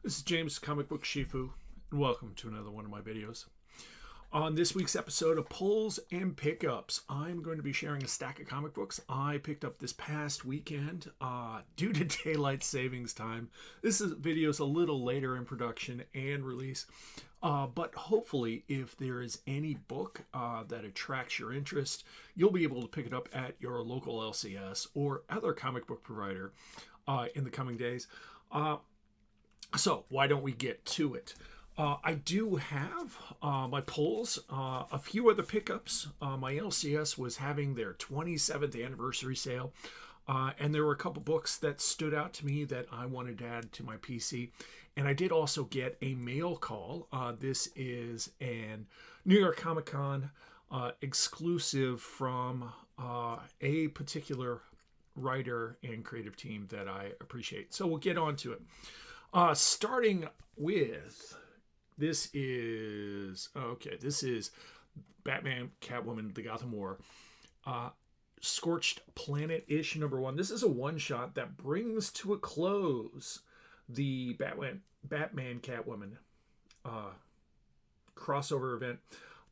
This is James, Comic Book Shifu, and welcome to another one of my videos. On this week's episode of Pulls and Pickups, I'm going to be sharing a stack of comic books I picked up this past weekend due to daylight savings time. This video is a little later in production and release, but hopefully if there is any book that attracts your interest, you'll be able to pick it up at your local LCS or other comic book provider in the coming days. So why don't we get to it? I do have my pulls, a few other pickups. My LCS was having their 27th anniversary sale, and there were a couple books that stood out to me that I wanted to add to my PC. And I did also get a mail call. This is an New York Comic Con exclusive from a particular writer and creative team that I appreciate. So we'll get on to it. Starting with, this is Batman, Catwoman, The Gotham War. Scorched Planet issue number 1. This is a one-shot that brings to a close the Batman Catwoman crossover event.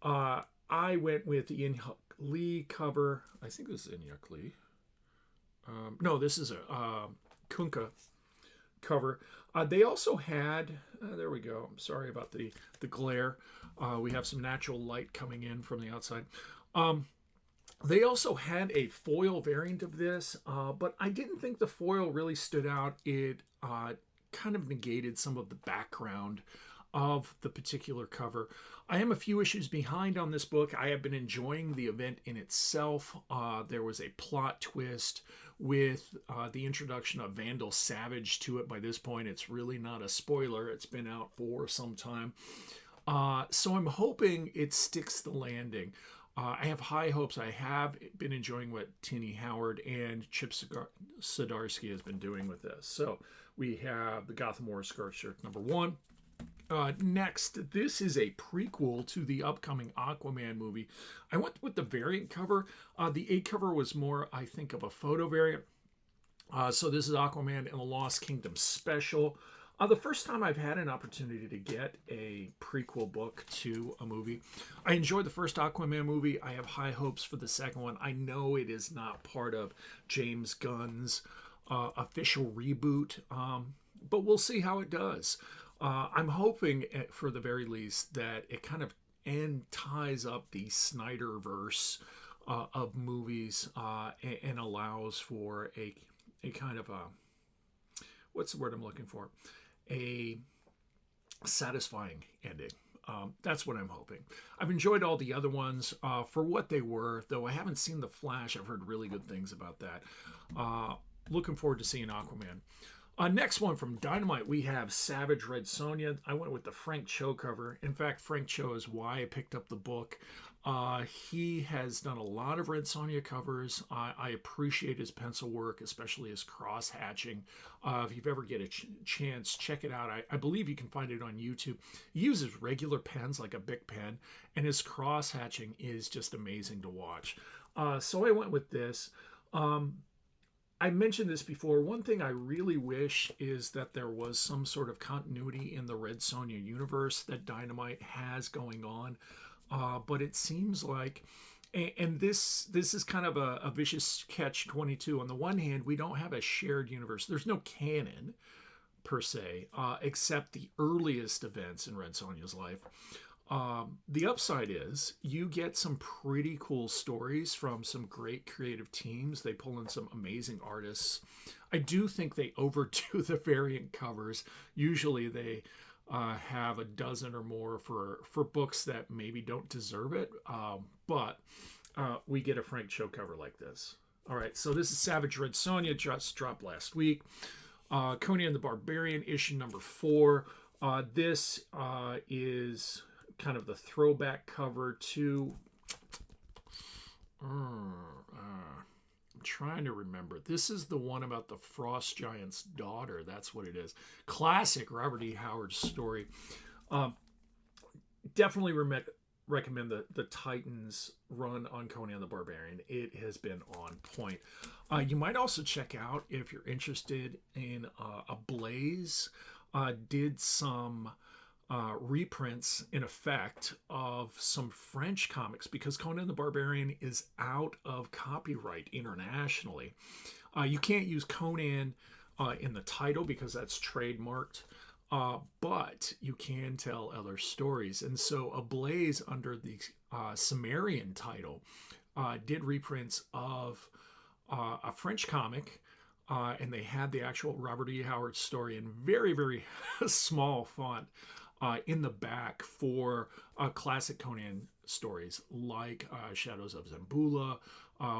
I went with the Ian Lee cover. I think this is Ian Lee. No, this is a Kunkka cover. They also had, there we go. I'm sorry about the glare. We have some natural light coming in from the outside. They also had a foil variant of this, but I didn't think the foil really stood out. It kind of negated some of the background of the particular cover. I am a few issues behind on this book. I have been enjoying the event in itself. There was a plot twist with the introduction of Vandal Savage to it. By this point, it's really not a spoiler. It's been out for some time. So I'm hoping it sticks the landing. I have high hopes. I have been enjoying what Tini Howard and Chip Zdarsky has been doing with this. So we have the Gotham War Scorched number 1. Next, this is a prequel to the upcoming Aquaman movie. I went with the variant cover. The A cover was more, I think, of a photo variant. So this is Aquaman and the Lost Kingdom special. The first time I've had an opportunity to get a prequel book to a movie. I enjoyed the first Aquaman movie. I have high hopes for the second one. I know it is not part of James Gunn's official reboot, but we'll see how it does. I'm hoping, for the very least, that it kind of ties up the Snyderverse of movies and allows for a kind of a, what's the word I'm looking for? A satisfying ending. That's what I'm hoping. I've enjoyed all the other ones for what they were, though I haven't seen The Flash. I've heard really good things about that. Looking forward to seeing Aquaman. Next one from Dynamite, we have Savage Red Sonja. I went with the Frank Cho cover. In fact, Frank Cho is why I picked up the book. He has done a lot of Red Sonja covers. I appreciate his pencil work, especially his cross-hatching. If you've ever get a chance, check it out. I believe you can find it on YouTube. He uses regular pens like a Bic pen, and his cross-hatching is just amazing to watch. So I went with this. I mentioned this before. One thing I really wish is that there was some sort of continuity in the Red Sonja universe that Dynamite has going on. But it seems like, and this is kind of a vicious catch-22. On the one hand, we don't have a shared universe. There's no canon, per se, except the earliest events in Red Sonja's life. The upside is you get some pretty cool stories from some great creative teams. They pull in some amazing artists. I do think they overdo the variant covers. Usually they have a dozen or more for books that maybe don't deserve it. But we get a Frank Cho cover like this. All right, so this is Savage Red Sonja, just dropped last week. Conan the Barbarian, issue number 4. This is kind of the throwback cover to I'm trying to remember. This is the one about the Frost Giant's daughter. That's what it is. Classic Robert E. Howard story. Definitely recommend the Titans run on Conan the Barbarian. It has been on point. You might also check out, if you're interested in a Blaze did some reprints, in effect, of some French comics because Conan the Barbarian is out of copyright internationally. You can't use Conan in the title because that's trademarked, but you can tell other stories. And so Ablaze, under the Sumerian title, did reprints of a French comic, and they had the actual Robert E. Howard story in very, very small font in the back for classic Conan stories like Shadows of Zambula.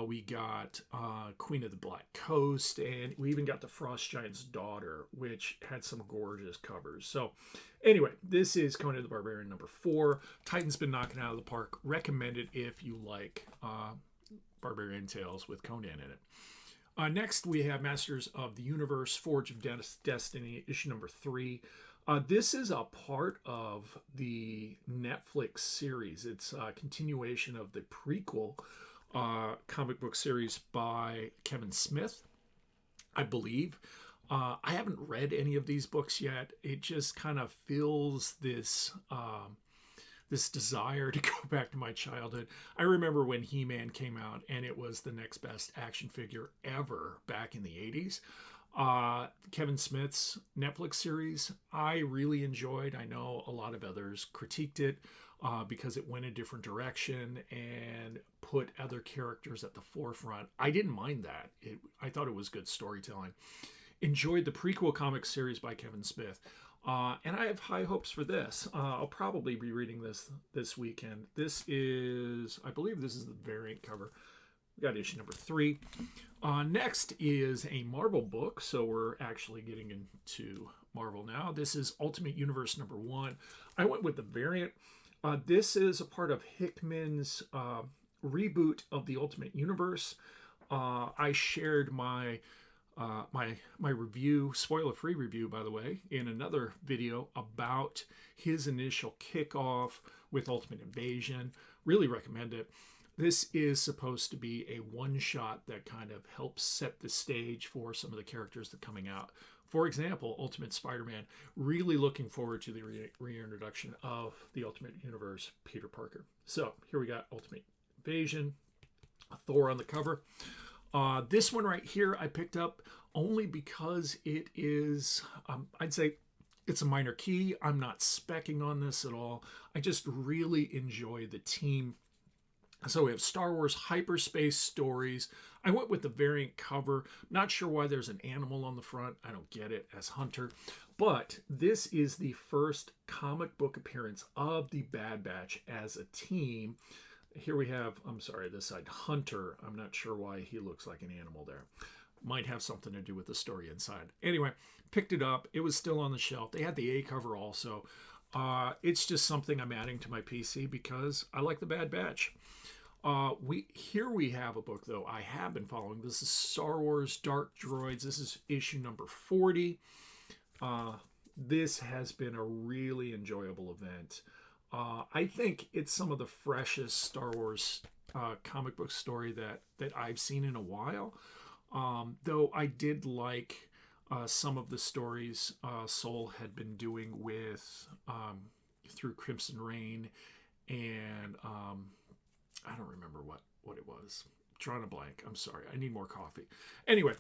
We got Queen of the Black Coast, and we even got The Frost Giant's Daughter, which had some gorgeous covers. So anyway, this is Conan the Barbarian number 4. Titan's been knocking out of the park. Recommended if you like Barbarian Tales with Conan in it. Next, we have Masters of the Universe, Forge of Destiny, issue number 3. This is a part of the Netflix series. It's a continuation of the prequel comic book series by Kevin Smith, I believe. I haven't read any of these books yet. It just kind of fills this this desire to go back to my childhood. I remember when He-Man came out, and it was the next best action figure ever back in the 80s. Kevin Smith's Netflix series, I really enjoyed. I know a lot of others critiqued it because it went a different direction and put other characters at the forefront. I didn't mind that. I thought it was good storytelling. Enjoyed the prequel comic series by Kevin Smith. And I have high hopes for this. I'll probably be reading this weekend. I believe this is the variant cover. We got issue number 3. Next is a Marvel book, so we're actually getting into Marvel now. This is Ultimate Universe number 1. I went with the variant. This is a part of Hickman's reboot of the Ultimate Universe. I shared my review, spoiler-free review, by the way, in another video about his initial kickoff with Ultimate Invasion. Really recommend it. This is supposed to be a one-shot that kind of helps set the stage for some of the characters that are coming out. For example, Ultimate Spider-Man. Really looking forward to the reintroduction of the Ultimate Universe Peter Parker. So here we got Ultimate Invasion, Thor on the cover. This one right here I picked up only because it is, I'd say it's a minor key. I'm not specking on this at all. I just really enjoy the team. So we have Star Wars Hyperspace Stories. I went with the variant cover. Not sure why there's an animal on the front. I don't get it as Hunter. But this is the first comic book appearance of the Bad Batch as a team. Here we have, this side, Hunter. I'm not sure why he looks like an animal there. Might have something to do with the story inside. Anyway, picked it up. It was still on the shelf. They had the A cover also. It's just something I'm adding to my PC because I like the Bad Batch. Here we have a book, though, I have been following. This is Star Wars Dark Droids. This is issue number 40. This has been a really enjoyable event. I think it's some of the freshest Star Wars comic book story that I've seen in a while. Though I did like some of the stories Soule had been doing with through Crimson Reign, and I don't remember what it was. Drawing a blank. I'm sorry. I need more coffee. Anyway,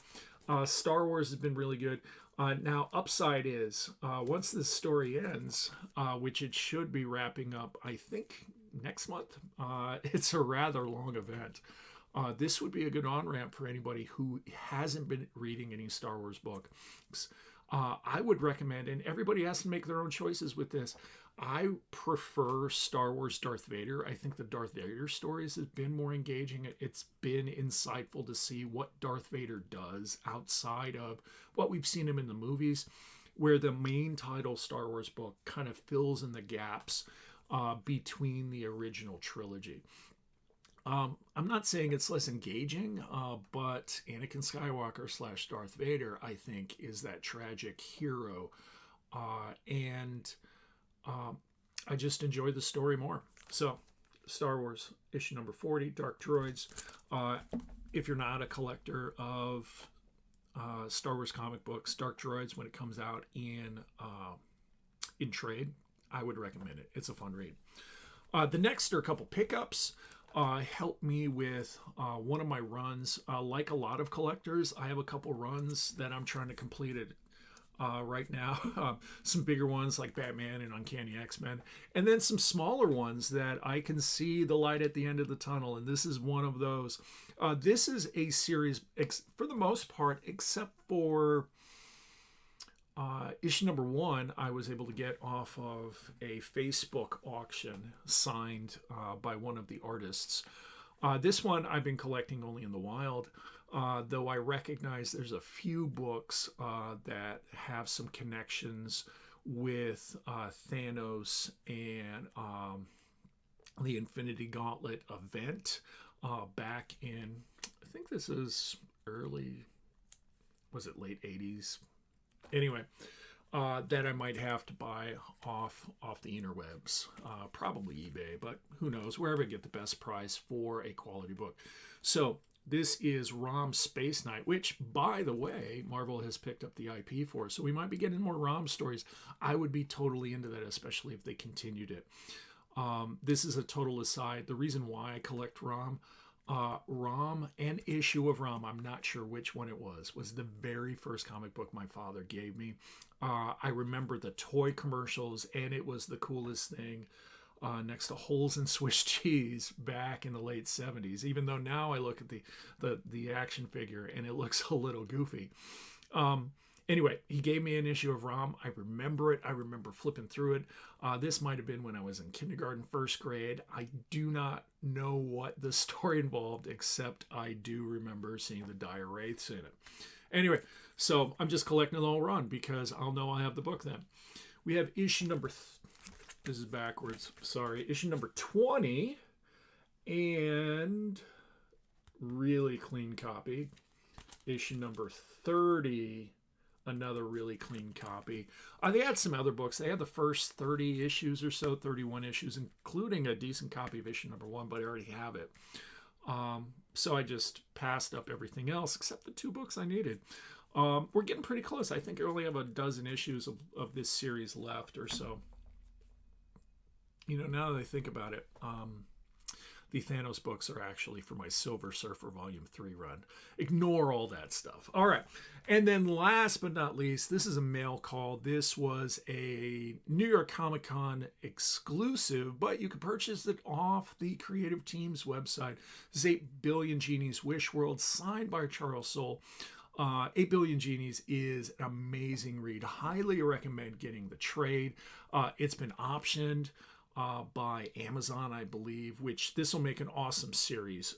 Star Wars has been really good. Now, upside is, once this story ends, which it should be wrapping up, I think, next month, it's a rather long event. This would be a good on-ramp for anybody who hasn't been reading any Star Wars books. I would recommend, and everybody has to make their own choices with this, I prefer Star Wars Darth Vader. I think the Darth Vader stories have been more engaging. It's been insightful to see what Darth Vader does outside of what we've seen him in the movies, where the main title Star Wars book kind of fills in the gaps between the original trilogy. I'm not saying it's less engaging, but Anakin Skywalker / Darth Vader, I think, is that tragic hero. I just enjoy the story more. So, Star Wars issue number 40, Dark Droids. If you're not a collector of Star Wars comic books, Dark Droids, when it comes out in trade. I would recommend it. It's a fun read. The next are a couple pickups. Helped me with one of my runs. Like a lot of collectors, I have a couple runs that I'm trying to complete it right now. Some bigger ones like Batman and Uncanny X-Men, and then some smaller ones that I can see the light at the end of the tunnel, and this is one of those. This is a series, for the most part, except for issue number 1, I was able to get off of a Facebook auction signed by one of the artists. This one I've been collecting only in the wild, though I recognize there's a few books that have some connections with Thanos and the Infinity Gauntlet event back in, I think this is late 80s? Anyway, that I might have to buy off the interwebs, probably eBay, but who knows, wherever I get the best price for a quality book. So this is Rom Space Knight, which, by the way, Marvel has picked up the IP for, so we might be getting more Rom stories. I would be totally into that, especially if they continued it. This is a total aside. The reason why I collect Rom, an issue of Rom, I'm not sure which one it was the very first comic book my father gave me. I remember the toy commercials, and it was the coolest thing next to holes in Swiss cheese back in the late 70s, even though now I look at the action figure and it looks a little goofy. Anyway, he gave me an issue of Rom. I remember it. I remember flipping through it. This might have been when I was in kindergarten, first grade. I do not know what the story involved, except I do remember seeing the dire wraiths in it. Anyway, so I'm just collecting the whole run because I'll know I have the book then. We have issue number, this is backwards, sorry, issue number 20, and really clean copy. Issue number 30, another really clean copy. They had some other books. They had the first 30 issues or so, 31 issues, including a decent copy of issue number 1, but I already have it. So I just passed up everything else except the 2 books I needed. We're getting pretty close. I think I only have a dozen issues of this series left or so. You know, now that I think about it, the Thanos books are actually for my Silver Surfer Volume 3 run. Ignore all that stuff. All right. And then last but not least, this is a mail call. This was a New York Comic Con exclusive, but you could purchase it off the Creative Team's website. This is 8 Billion Genies Wish World, signed by Charles Soule. 8 Billion Genies is an amazing read. Highly recommend getting the trade. It's been optioned by Amazon, I believe, which this will make an awesome series.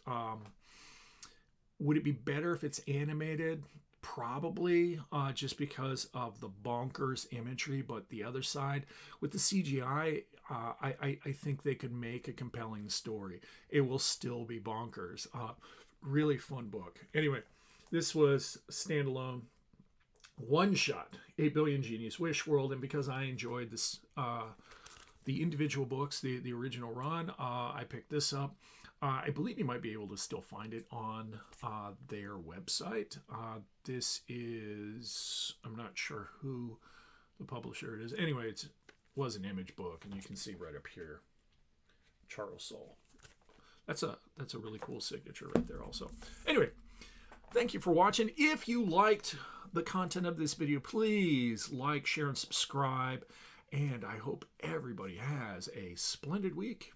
Would it be better if it's animated? Probably, just because of the bonkers imagery, but the other side, with the CGI, I think they could make a compelling story. It will still be bonkers. Really fun book. Anyway, this was standalone one-shot, 8 Billion Genies Wish World, and because I enjoyed this, the individual books, the original run, I picked this up. I believe you might be able to still find it on their website. This is, I'm not sure who the publisher it is. Anyway, it was an Image book, and you can see right up here, Charles Soule. That's a really cool signature right there also. Anyway, thank you for watching. If you liked the content of this video, please like, share, and subscribe. And I hope everybody has a splendid week.